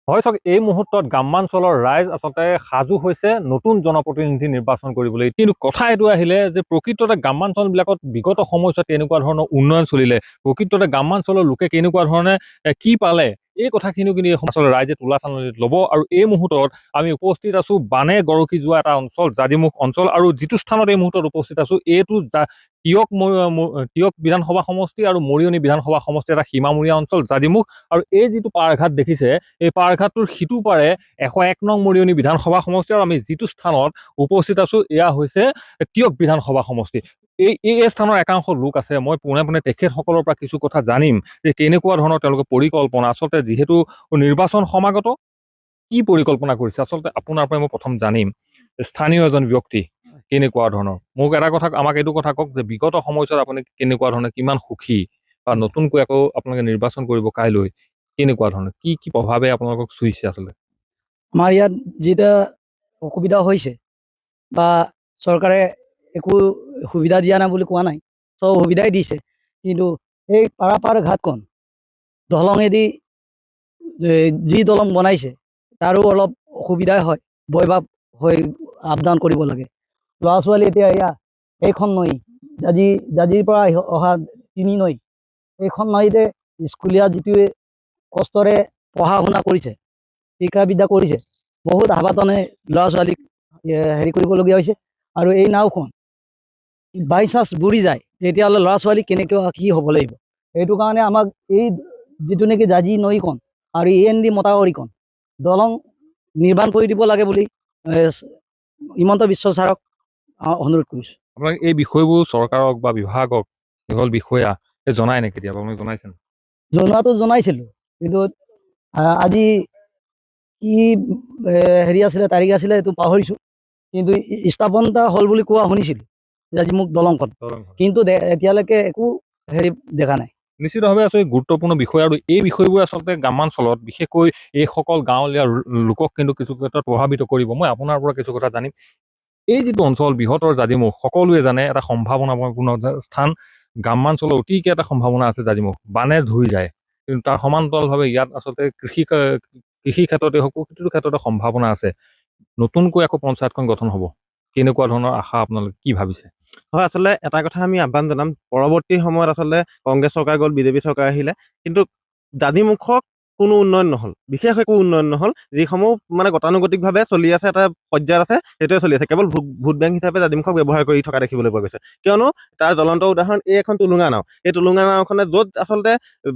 হয় চাওক, এই মুহূৰ্তত গ্ৰামাঞ্চলৰ ৰাইজ আচলতে সাজু হৈছে নতুন জনপ্ৰতিনিধি নিৰ্বাচন কৰিবলৈ। কিন্তু কথা এইটো আহিলে যে প্ৰকৃততে গ্ৰামাঞ্চলবিলাকত বিগত সময়ছোৱাত কেনেকুৱা ধৰণৰ উন্নয়ন চলিলে, প্ৰকৃততে গ্ৰামাঞ্চলৰ লোকে কেনেকুৱা ধৰণে কি পালে, এই কথাখিনিও কিন্তু এই সমাজৰ ৰাইজে তোলা চালনীত ল'ব। আৰু এই মুহূৰ্তত আমি উপস্থিত আছো বানে গৰকি যোৱা এটা অঞ্চল, জাজিমুখ অঞ্চল, আৰু যিটো স্থানত এই মুহূৰ্তত উপস্থিত আছো এইটো টিয়ক বিধানসভা সমষ্টি আৰু মৰিয়নি বিধানসভা সমষ্টি এটা সীমামূৰীয়া অঞ্চল জাজিমুখ। আৰু এই যিটো পাৰঘাট দেখিছে, এই পাৰঘাটটোৰ সিটো পাৰে 101 নং মৰিয়নি বিধানসভা সমষ্টি, আৰু আমি যিটো স্থানত উপস্থিত আছো এয়া হৈছে টিয়ক বিধানসভা সমষ্টি। এই স্থানৰ একাংশ লোক আছে, মই পোনে পোনে তেখেতসকলৰ পৰা কিছু কথা জানিম যে কেনেকুৱা ধৰণৰ তেওঁলোকে পৰিকল্পনা, আচলতে যিহেতু নিৰ্বাচন সমাগত, কি পৰিকল্পনা কৰিছে আচলতে আপোনাৰ পৰাই মই প্ৰথম জানিম। স্থানীয় এজন ব্যক্তি কেনেকুৱা ধৰণৰ, মোক এটা কথা, আমাক এইটো কথা কওক যে বিগত সময়ছোৱাত আপুনি কেনেকুৱা ধৰণে, কিমান সুখী, বা নতুনকৈ আকৌ আপোনালোকে নিৰ্বাচন কৰিব কাইলৈ, কেনেকুৱা ধৰণৰ কি কি প্ৰভাৱে আপোনালোকক চুইছে আচলতে? আমাৰ ইয়াত যেটা অসুবিধা হৈছে বা চৰকাৰে একো সুবিধা দিয়া নাই বুলি কোৱা নাই, চব সুবিধাই দিছে। কিন্তু এই পাৰাপাৰ ঘাটখন দলঙেদি যি দলং বনাইছে তাৰো অলপ অসুবিধাই হয়, বৈভাৱ হৈ আপডাউন কৰিব লাগে। ল'ৰা ছোৱালী এতিয়া এয়া এইখন নৈ জাজিৰ পৰা অহা তিনি নৈ, এইখন নৈতে স্কুলীয়া যিটোৱে কষ্টৰে পঢ়া শুনা কৰিছে, শিক্ষা বিদ্যা কৰিছে, বহুত হাবাতনে ল'ৰা ছোৱালীক হেৰি কৰিবলগীয়া হৈছে। আৰু এই নাওখন বাই চান্স বুৰি যায় তেতিয়াহ'লে ল'ৰা ছোৱালী কেনেকৈ কি হ'ব লাগিব। সেইটো কাৰণে আমাক এই যিটো নেকি জাজি নৈখন আৰু END মতাউৰিখন দলং নিৰ্মাণ কৰি দিব লাগে বুলি হিমন্ত বিশ্ব ছাৰক অনুৰোধ কৰিছোঁ। আপোনাক এই বিষয়বোৰ চৰকাৰক বা বিভাগক, যিসকল বিষয়া জনাই নে কেতিয়াবা, আপুনি জনাইছেন? জনোৱাটো জনাইছিলোঁ, কিন্তু আজি কি হেৰি আছিলে, তাৰিখ আছিলে এইটো পাহৰিছোঁ, কিন্তু স্থাপনতা হ'ল বুলি কোৱা শুনিছিলোঁ জাজিমুখ দলংখন, কিন্তু এতিয়ালৈকে একো হেৰি দেখা নাই। নিশ্চিতভাৱে আচলতে গুৰুত্বপূৰ্ণ বিষয়, আৰু এই বিষয়বোৰ আচলতে গ্ৰামাঞ্চলত বিশেষকৈ এইসকল গাঁৱলীয়া লোকক কিন্তু কিছু ক্ষেত্ৰত প্ৰভাৱিত কৰিব। মই আপোনাৰ পৰা কিছু কথা জানিম। এই যিটো অঞ্চল বৃহত্তৰ জাজিমুখ, সকলোৱে জানে এটা সম্ভাৱনাপূৰ্ণ স্থান, গ্ৰামাঞ্চলৰ অতিকে এটা সম্ভাৱনা আছে জাজিমুখ, বানে ধুই যায়, কিন্তু তাৰ সমান্তৰালভাৱে ইয়াত আচলতে কৃষি ক্ষেত্ৰতে হওক, প্ৰতিটো ক্ষেত্ৰতে সম্ভাৱনা আছে। নতুনকৈ আকৌ পঞ্চায়তখন গঠন হ'ব, কেনেকুৱা ধৰণৰ আশা আপোনালোকে কি ভাবিছে? হয়, আচলতে এটা কথা আমি আহ্বান জনাম, পৰৱৰ্তী সময়ত আচলতে কংগ্ৰেছ চৰকাৰ গ'ল, বিজেপি চৰকাৰ আহিলে, কিন্তু জাজিমুখক কোনো উন্নয়ন নহ'ল, বিশেষ একো উন্নয়ন নহ'ল। যিসমূহ মানে গতানুগতিকভাৱে চলি আছে, এটা পৰ্যায়ত আছে, সেইটোৱে চলি আছে। কেৱল ভোট বেংক হিচাপে জাজিমুখক ব্যৱহাৰ কৰি থকা দেখিবলৈ পোৱা গৈছে। কিয়নো তাৰ জ্বলন্ত উদাহৰণ এই এখন টুলুঙা নাও। এই টুলুঙা নাওখনে য'ত আচলতে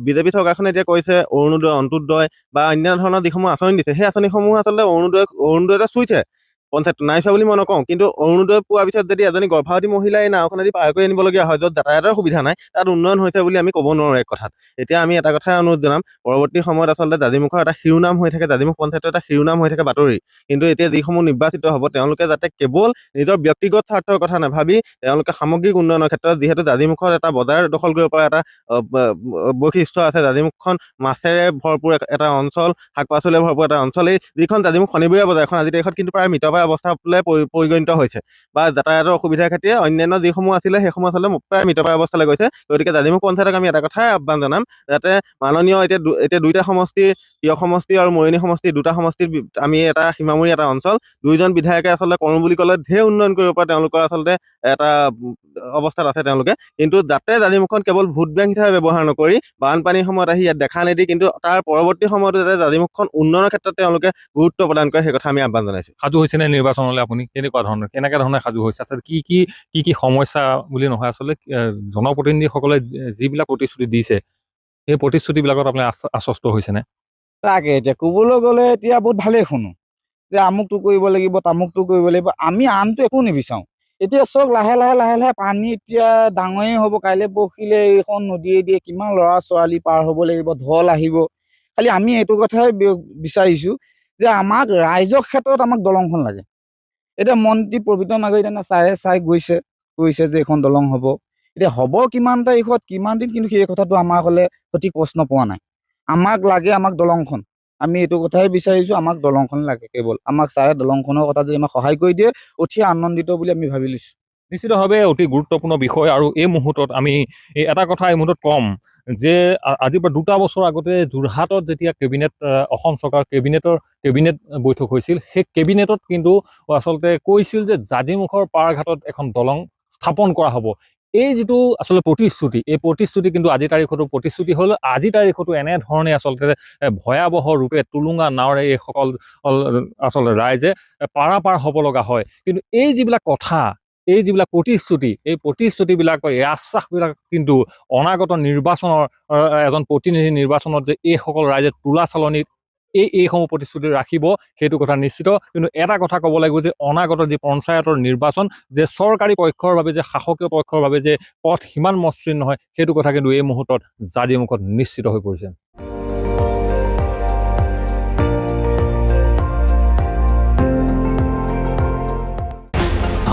বিজেপি চৰকাৰখনে এতিয়া কৈছে অৰুণোদয়, অন্ত্যোদয় বা অন্য ধৰণৰ যিসমূহ আঁচনি দিছে, সেই আঁচনিসমূহ আচলতে অৰুণোদয়তে চুইছে, পঞ্চায়ত নাই চোৱা বুলি মই নকওঁ। কিন্তু অৰুণোদয় পোৱাৰ পিছত যদি এজনী গৰ্ভৱতী মহিলাই এই নাওখনেদি পাৰ কৰি আনিবলগীয়া হয়, য'ত যাতায়াতৰ সুবিধা নাই, তাত উন্নয়ন হৈছে বুলি আমি ক'ব নোৱাৰোঁ এক কথাত। এতিয়া আমি এটা কথাই অনুৰোধ জনাম, পৰৱৰ্তী সময়ত আচলতে জাজিমুখৰ এটা শিৰোনাম হৈ থাকে, জাজিমুখ পঞ্চায়তৰ এটা শিৰোনাম হৈ থাকে বাতৰি। কিন্তু এতিয়া যিসমূহ নিৰ্বাচিত হ'ব, তেওঁলোকে যাতে কেৱল নিজৰ ব্যক্তিগত স্বাৰ্থৰ কথা নাভাবি তেওঁলোকে সামগ্ৰিক উন্নয়নৰ ক্ষেত্ৰত, যিহেতু জাজিমুখৰ এটা বজাৰ দখল কৰিব পৰা এটা বৈশিষ্ট্য আছে, জাজিমুখখন মাছেৰে ভৰপূৰ এটা অঞ্চল, শাক পাচলিৰে ভৰপূৰ এটা অঞ্চল। এই যিখন জাজিমুখ শনিবৰীয়া বজাৰখন আজিৰ তাৰিখত কিন্তু প্ৰায় মৃতপ্ৰায় অৱস্থালৈ পৰিগণিত হৈছে, বা যাতায়াতৰ অসুবিধাৰ খাতিৰে অন্যান্য যিসমূহ আছিলে সেইসমূহ আচলতে প্ৰায় মৃতপ্ৰায় অৱস্থালৈ গৈছে। গতিকে জাজিমুখ পঞ্চায়তক আমি এটা কথাই আহ্বান জনাম, যাতে মাননীয় এতিয়া দুইটা সমষ্টি, টিয়ক সমষ্টি আৰু মৰিয়নি সমষ্টি, দুটা সমষ্টিত আমি এটা সীমামূৰীয়া এটা অঞ্চল, দুইজন বিধায়কে আচলতে কৰোঁ বুলি ক'লে ঢেৰ উন্নয়ন কৰিব পৰা তেওঁলোকৰ আচলতে এটা অৱস্থাত আছে তেওঁলোকে। কিন্তু যাতে জাজিমুখখন কেৱল ভোট বেংক হিচাপে ব্যৱহাৰ নকৰি, বানপানীৰ সময়ত আহি ইয়াত দেখা নিদি, কিন্তু তাৰ পৰৱৰ্তী সময়তো যাতে জাজিমুখখন উন্নয়নৰ ক্ষেত্ৰত তেওঁলোকে গুৰুত্ব প্ৰদান কৰে, সেই কথা আমি আহ্বান জনাইছোঁ। সাজু হৈছেনে নিৰ্বাচনলৈ আপুনি? কেনেকুৱা ধৰণৰ, কেনেকৈ ধৰণে সাজু হৈছে? আচলতে কি সমস্যা বুলি নহয়, আচলতে জনপ্ৰতিনিধিসকলে যিবিলাক প্ৰতিশ্ৰুতি দিছে, সেই প্ৰতিশ্ৰুতিবিলাকত আপুনি আশ্বস্ত হৈছেনে? তাকে এতিয়া ক'বলৈ গ'লে এতিয়া বহুত ভালেই শুনো যে আমুকটো কৰিব লাগিব, তামুকটো কৰিব লাগিব, আমি আনটো একো নিবিচাৰোঁ। এতিয়া চব লাহে লাহে পানী এতিয়া ডাঙৰেই হ'ব, কাইলৈ পৰহিলে এইখন নদীয়ে দিয়ে কিমান ল'ৰা ছোৱালী পাৰ হ'ব লাগিব, ঢল আহিব। খালি আমি এইটো কথাই বিচাৰিছোঁ যে আমাক ৰাইজৰ ক্ষেত্ৰত আমাক দলংখন লাগে। এতিয়া মন্ত্ৰী পবিত্ৰ নাগৰিকানে ছাৰে চাই গৈছে যে এইখন দলং হ'ব। এতিয়া হ'ব কিমান তাৰিখত, কিমান দিন, কিন্তু সেই কথাটো আমাৰ হ'লে সঠিক প্ৰশ্ন পোৱা নাই। আমাক লাগে, আমাক দলংখন, আমি এইটো কথাই বিচাৰিছোঁ, আমাক দলংখন লাগে কেৱল। আমাক ছাৰে দলংখনৰ কথা যদি আমাক সহায় কৰি দিয়ে, অতি আনন্দিত বুলি আমি ভাবি লৈছোঁ। নিশ্চিতভাৱে অতি গুৰুত্বপূৰ্ণ বিষয় আৰু এই মুহূৰ্তত আমি এটা কথা এই মুহূৰ্তত ক'ম যে আজিৰ পৰা 2টা বছৰ আগতে যোৰহাটত যেতিয়া অসম চৰকাৰ কেবিনেট বৈঠক হৈছিল, সেই কেবিনেটত কিন্তু আচলতে কৈছিল যে জাজিমুখৰ পাৰঘাটত এখন দলং স্থাপন কৰা হ'ব। এই যিটো আচলতে প্ৰতিশ্ৰুতি, এই প্ৰতিশ্ৰুতি কিন্তু আজিৰ তাৰিখতো প্ৰতিশ্ৰুতি হ'ল। আজিৰ তাৰিখতো এনেধৰণে আচলতে ভয়াৱহ ৰূপে টুলুঙা নাৱৰে এইসকল আচলতে ৰাইজে পাৰাপাৰ হ'ব লগা হয়। কিন্তু এই যিবিলাক কথা, এই যিবিলাক প্ৰতিশ্ৰুতি, এই প্ৰতিশ্ৰুতিবিলাক বা এই আশ্বাসবিলাক কিন্তু অনাগত নিৰ্বাচনৰ এজন প্ৰতিনিধি নিৰ্বাচনত যে এইসকল ৰাইজে তোলা চালনীত এইসমূহ প্ৰতিশ্ৰুতি ৰাখিব, সেইটো কথা নিশ্চিত। কিন্তু এটা কথা ক'ব লাগিব যে অনাগত যি পঞ্চায়তৰ নিৰ্বাচন, যে চৰকাৰী পক্ষৰ বাবে যে শাসকীয় পক্ষৰ বাবে যে পথ সিমান মসৃণ নহয়, সেইটো কথা কিন্তু এই মুহূৰ্তত জাজিমুখত নিশ্চিত হৈ পৰিছে।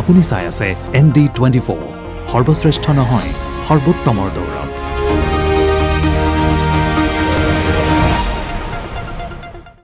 আপুনি চাই আছে ND24, সৰ্বশ্ৰেষ্ঠ নহয় সৰ্বোত্তমৰ দৌৰ।